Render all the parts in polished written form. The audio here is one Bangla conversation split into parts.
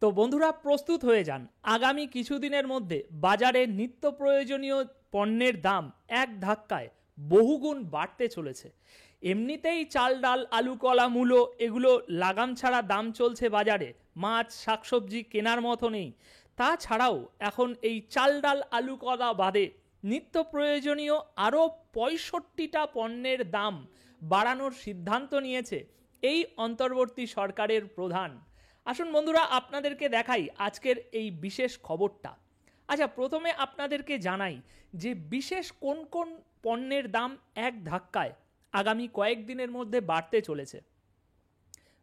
তো বন্ধুরা প্রস্তুত হয়ে যান, আগামী কিছুদিনের মধ্যে বাজারে নিত্য প্রয়োজনীয় পণ্যের দাম এক ধাক্কায় বহুগুণ বাড়তে চলেছে। এমনিতেই চাল ডাল আলু কলা মূলো এগুলো লাগাম ছাড়া দাম চলছে বাজারে, মাছ শাকসবজি কেনার মতো নেই। তাছাড়াও এখন এই চাল ডাল আলু কলা বাদে নিত্য প্রয়োজনীয় আরও ৬৫টা পণ্যের দাম বাড়ানোর সিদ্ধান্ত নিয়েছে এই অন্তর্বর্তী সরকারের প্রধান। আসুন বন্ধুরা আপনাদেরকে দেখাই আজকের এই বিশেষ খবরটা। আচ্ছা, প্রথমে আপনাদেরকে জানাই যে বিশেষ কোন কোন পণ্যের দাম এক ধাক্কায় আগামী কয়েকদিনের মধ্যে বাড়তে চলেছে।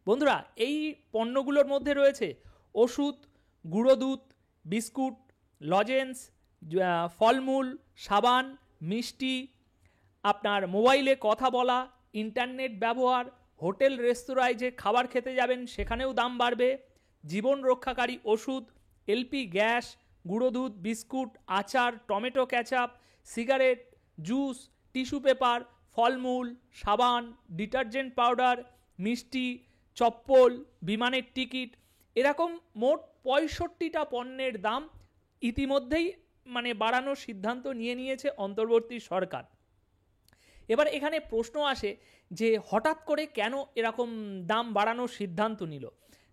বন্ধুরা, এই পণ্যগুলোর মধ্যে রয়েছে ওষুধ, গুঁড়ো দুধ, বিস্কুট, লজেন্স, ফলমূল, সাবান, মিষ্টি, আপনার মোবাইলে কথা বলা, ইন্টারনেট ব্যবহার, হোটেল রেস্তোরাঁয় যে খাবার খেতে যাবেন সেখানেও দাম বাড়বে, জীবন রক্ষাকারী ওষুধ, এলপি গ্যাস, গুঁড়ো দুধ, বিস্কুট, আচার, tomato ketchup, cigarette, juice, tissue paper, ফলমূল, সাবান, ডিটারজেন্ট পাউডার, মিষ্টি, চপ্পল, বিমানের টিকিট, এরকম মোট ৬৫টা পণ্যের দাম ইতিমধ্যেই বাড়ানোর সিদ্ধান্ত নিয়েছে অন্তর্বর্তী সরকার। এবার এখানে প্রশ্ন আসে যে হঠাৎ করে কেন এরকম দাম বাড়ানোর সিদ্ধান্ত নিল।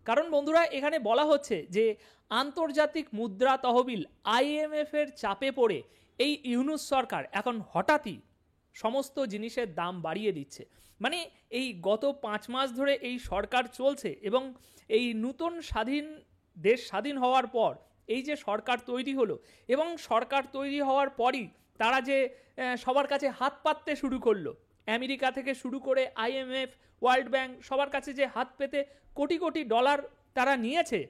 কারণ বন্ধুরা, এখানে বলা হচ্ছে যে আন্তর্জাতিক মুদ্রা তহবিল IMF-এর চাপে পড়ে এই ইউনূস সরকার এখন হঠাৎই সমস্ত জিনিসের দাম বাড়িয়ে দিচ্ছে। এই গত 5 মাস ধরে এই সরকার চলছে এবং এই নতুন দেশ স্বাধীন হওয়ার পর এই যে সরকার তৈরি হলো এবং সরকার তৈরি হওয়ার পরই তারা যে সবার কাছে হাত পাততে শুরু করলো, আমেরিকা থেকে শুরু করে IMF, ওয়ার্ল্ড ব্যাংক, সবার কাছে যে হাত পেতে কোটি কোটি ডলার তারা নিয়েছে,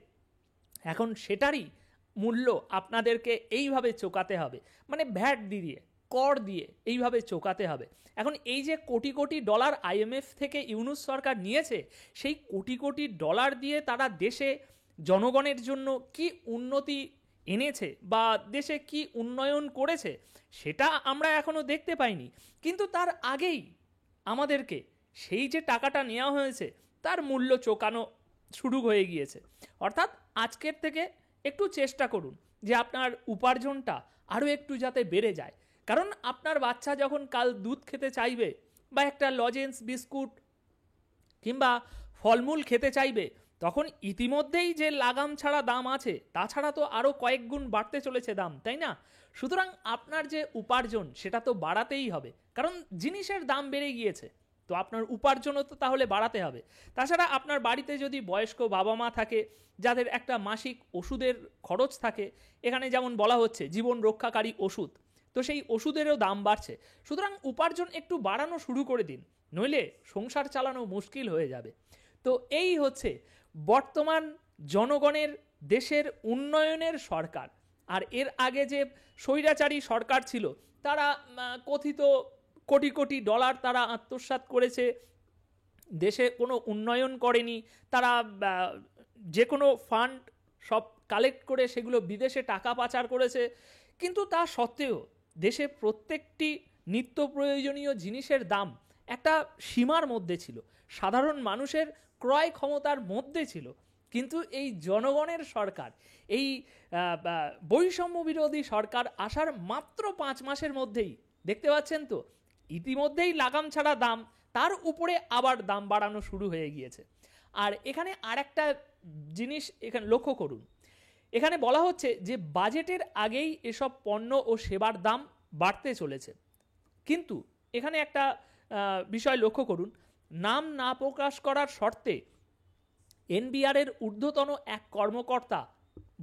এখন সেটারই মূল্য আপনাদেরকে এইভাবে চোকাতে হবে, ভ্যাট দিয়ে, কর দিয়ে এইভাবে চোকাতে হবে। এখন এই যে কোটি কোটি ডলার IMF থেকে ইউনূস সরকার নিয়েছে, সেই কোটি কোটি ডলার দিয়ে তারা দেশে জনগণের জন্য কি উন্নতি এনেছে বা দেশে কি উন্নয়ন করেছে সেটা আমরা এখনো দেখতে পাইনি। কিন্তু তার আগেই আমাদেরকে সেই যে টাকাটা নেওয়া হয়েছে তার মূল্য চোকানো শুরু হয়ে গিয়েছে। অর্থাৎ আজকের থেকে একটু চেষ্টা করুন যে আপনার উপার্জনটা আরও একটু যাতে বেড়ে যায়। কারণ আপনার বাচ্চা যখন কাল দুধ খেতে চাইবে বা একটা লজেন্স, বিস্কুট কিংবা ফলমূল খেতে চাইবে, তখন ইতিমধ্যেই যে লাগাম ছাড়া দাম আছে তাছাড়া তো আরও কয়েক গুণ বাড়তে চলেছে দাম, তাই না? সুতরাং আপনার যে উপার্জন সেটা তো বাড়াতেই হবে, কারণ জিনিসের দাম বেড়ে গিয়েছে, তো আপনার উপার্জনও তো তাহলে বাড়াতে হবে। তাছাড়া আপনার বাড়িতে যদি বয়স্ক বাবা মা থাকে যাদের একটা মাসিক ওষুধের খরচ থাকে, এখানে যেমন বলা হচ্ছে জীবন রক্ষাকারী ওষুধ, তো সেই ওষুধেরও দাম বাড়ছে। সুতরাং উপার্জন একটু বাড়ানো শুরু করে দিন, নইলে সংসার চালানো মুশকিল হয়ে যাবে। তো এই হচ্ছে বর্তমান জনগণের দেশের উন্নয়নের সরকার। আর এর আগে যে স্বৈরাচারী সরকার ছিল তারা কথিত কোটি কোটি ডলার তারা আত্মসাৎ করেছে, দেশে কোনো উন্নয়ন করেনি, তারা যে কোনো ফান্ড সব কালেক্ট করে সেগুলো বিদেশে টাকা পাচার করেছে। কিন্তু তা সত্ত্বেও দেশে প্রত্যেকটি নিত্য প্রয়োজনীয় জিনিসের দাম একটা সীমার মধ্যে ছিল, সাধারণ মানুষের ক্রয় ক্ষমতার মধ্যে ছিল। কিন্তু এই জনগণের সরকার, এই বৈষম্য বিরোধী সরকার আসার মাত্র 5 মাসের মধ্যেই দেখতে পাচ্ছেন তো ইতিমধ্যেই লাগাম ছাড়া দাম, তার উপরে আবার দাম বাড়ানো শুরু হয়ে গিয়েছে। আর এখানে আরেকটা জিনিস এখানে লক্ষ্য করুন, এখানে বলা হচ্ছে যে বাজেটের আগেই এসব পণ্য ও সেবার দাম বাড়তে চলেছে। কিন্তু এখানে একটা বিষয় লক্ষ্য করুন, নাম না প্রকাশ করার শর্তে NBR-এর ঊর্ধ্বতন এক কর্মকর্তা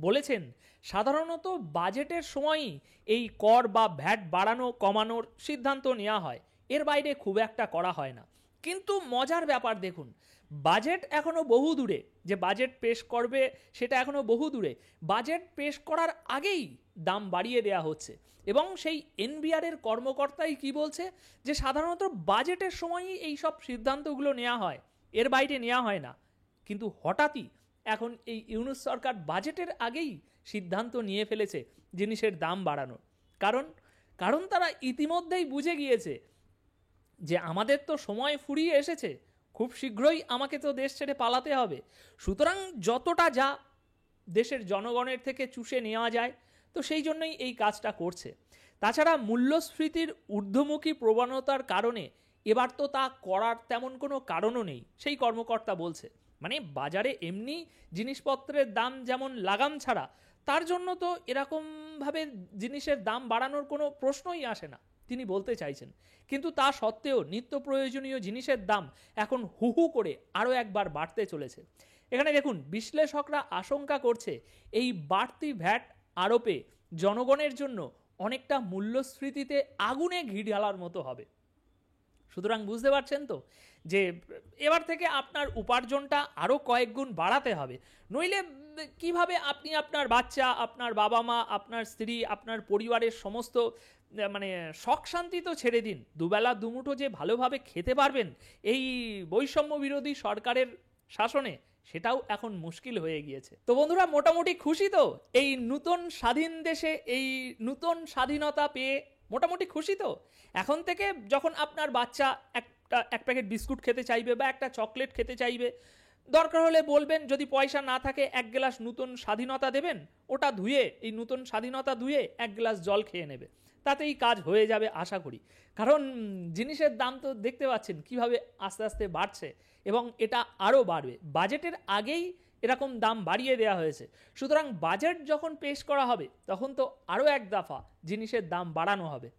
বলেছেন, সাধারণত বাজেটের সময়ই এই কর বা ভ্যাট বাড়ানো কমানোর সিদ্ধান্ত নেওয়া হয়, এর বাইরে খুব একটা করা হয় না। কিন্তু মজার ব্যাপার দেখুন, বাজেট এখনো বহু দূরে, যে বাজেট পেশ করবে সেটা এখনো বহু দূরে, বাজেট পেশ করার আগেই দাম বাড়িয়ে দেওয়া হচ্ছে। এবং সেই NBR-এর কর্মকর্তাই কি বলছে, যে সাধারণত বাজেটের সময়ই এই সব সিদ্ধান্তগুলো নেওয়া হয়, এর বাইরে নেওয়া হয় না। কিন্তু হঠাৎই এখন এই ইউনূস সরকার বাজেটের আগেই সিদ্ধান্ত নিয়ে ফেলেছে জিনিসের দাম বাড়ানোর। কারণ তারা ইতিমধ্যেই বুঝে গিয়েছে যে আমাদের তো সময় ফুরিয়ে এসেছে, খুব শীঘ্রই আমাকে তো দেশ ছেড়ে পালাতে হবে। সুতরাং যতটা যা দেশের জনগণের থেকে চুষে নেওয়া যায়, তো সেই জন্যই এই কাজটা করছে। তাছাড়া মূল্যস্ফীতির ঊর্ধ্বমুখী প্রবণতার কারণে এবার তো তা করার তেমন কোনো কারণও নেই, সেই কর্মকর্তা বলছে। মানে বাজারে এমনি জিনিসপত্রের দাম যেমন লাগাম ছাড়া, তার জন্য তো এরকমভাবে জিনিসের দাম বাড়ানোর কোনো প্রশ্নই আসে না, তিনি বলতে চাইছেন। কিন্তু তা সত্ত্বেও নিত্য প্রয়োজনীয় জিনিসের দাম এখন হু হু করে আরও একবার বাড়তে চলেছে। এখানে দেখুন, বিশ্লেষকরা আশঙ্কা করছে এই বাড়তি ভ্যাট আরোপে জনগণের জন্য অনেকটা মূল্যস্ফীতিতে আগুনে ঘি ঢালার মতো হবে। সুতরাং বুঝতে পারছেন তো যে এবার থেকে আপনার উপার্জনটা আরও কয়েক গুণ বাড়াতে হবে, নইলে কিভাবে আপনি আপনার বাচ্চা, আপনার বাবা মা, আপনার স্ত্রী, আপনার পরিবারের সমস্ত মানে শখ শান্তি তো ছেড়ে দিন, দুবেলা দুমুঠো যে ভালোভাবে খেতে পারবেন এই বৈষম্য বিরোধী সরকারের শাসনে, সেটাও এখন মুশকিল হয়ে গিয়েছে। তো বন্ধুরা, মোটামুটি খুশি তো এই নতুন স্বাধীন দেশে, এই নতুন স্বাধীনতা পেয়ে মোটামুটি খুশি তো? এখন থেকে যখন আপনার বাচ্চা এক প্যাকেট বিস্কুট খেতে চাইবে বা একটা চকলেট খেতে চাইবে, দরকার হলে বলবেন, যদি পয়সা না থাকে 1 গ্লাস নতুন স্বাধীনতা দেবেন, ওটা ধুয়ে, এই নতুন স্বাধীনতা ধুয়ে 1 গ্লাস জল খেয়ে নেবে, তাতেই কাজ হয়ে যাবে আশা করি। কারণ জিনিসের দাম তো দেখতে পাচ্ছেন কিভাবে আস্তে আস্তে বাড়ছে, এবং এটা আরও বাড়বে। বাজেটের আগেই এরকম দাম বাড়িয়ে দেওয়া হয়েছে, সুতরাং বাজেট যখন পেশ করা হবে তখন তো আরও এক দফা জিনিসের দাম বাড়ানো হবে।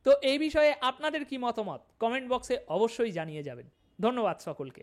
তো এই বিষয়ে আপনাদের কি মতামত কমেন্ট বক্সে অবশ্যই জানিয়ে যাবেন। ধন্যবাদ সকলকে।